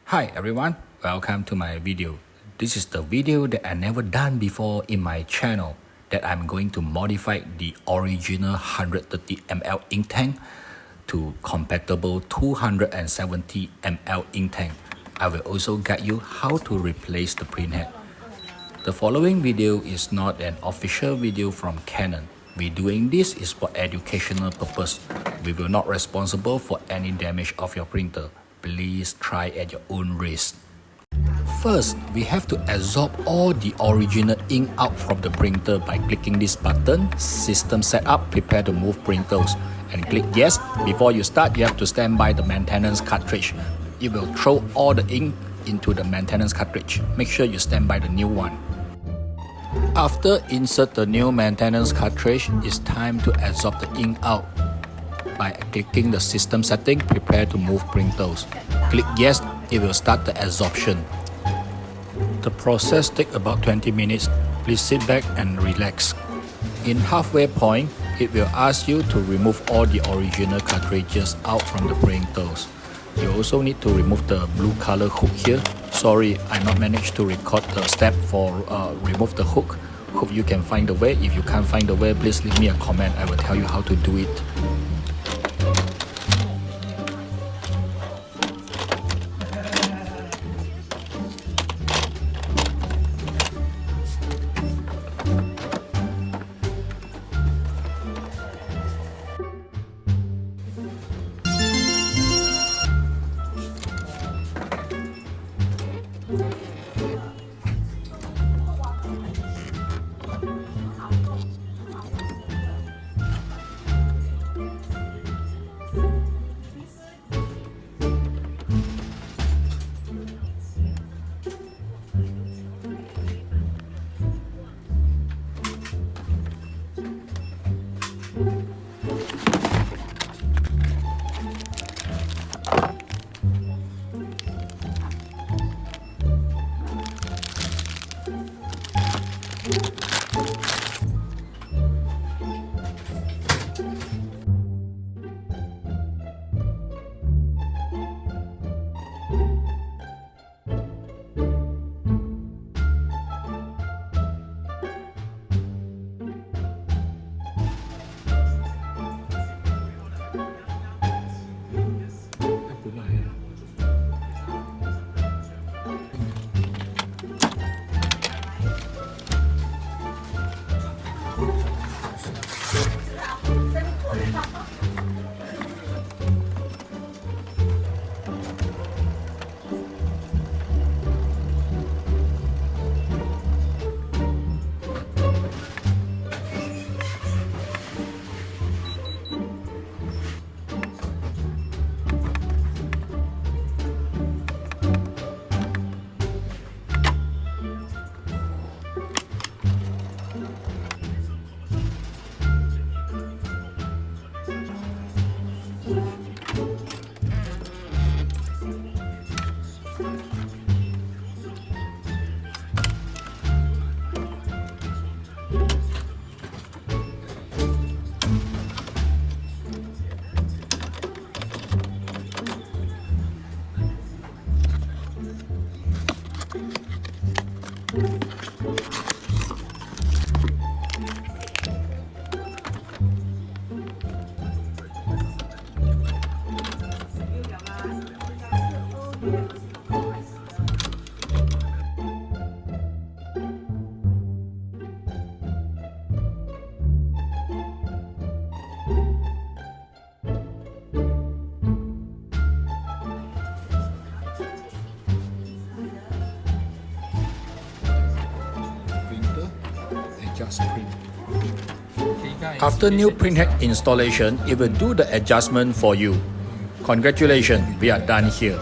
Hi everyone, welcome to my video. This is the video that I never done before in my channel, that I'm going to modify the original 130 ml ink tank to compatible 270 ml ink tank. I will also guide you how to replace the printhead. The following video is not an official video from Canon. We doing this is for educational purpose. We will not responsible for any damage of your printer. Please try at your own risk. First, we have to absorb all the original ink out from the printer by clicking this button, System Setup, Prepare to Move Printers, and click Yes. Before you start, you have to stand by the maintenance cartridge. It will throw all the ink into the maintenance cartridge. Make sure you stand by the new one. After insert the new maintenance cartridge, it's time to absorb the ink out by clicking the system setting, prepare to move printers. Click yes, it will start the absorption. The process takes about 20 minutes. Please sit back and relax. In halfway point, it will ask you to remove all the original cartridges out from the printers. You also need to remove the blue color hook here. Sorry, I not managed to record the step for remove the hook. Hope you can find the way. If you can't find the way, please leave me a comment. I will tell you how to do it. After new printhead installation, it will do the adjustment for you. Congratulations, we are done here.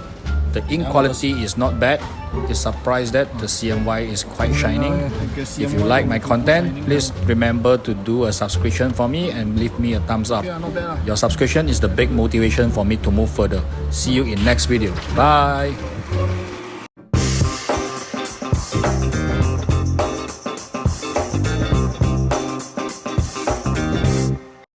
The ink quality is not bad. It's surprised that the CMY is quite shining. If you like my content, please remember to do a subscription for me and leave me a thumbs up. Your subscription is the big motivation for me to move further. See you in next video. Bye.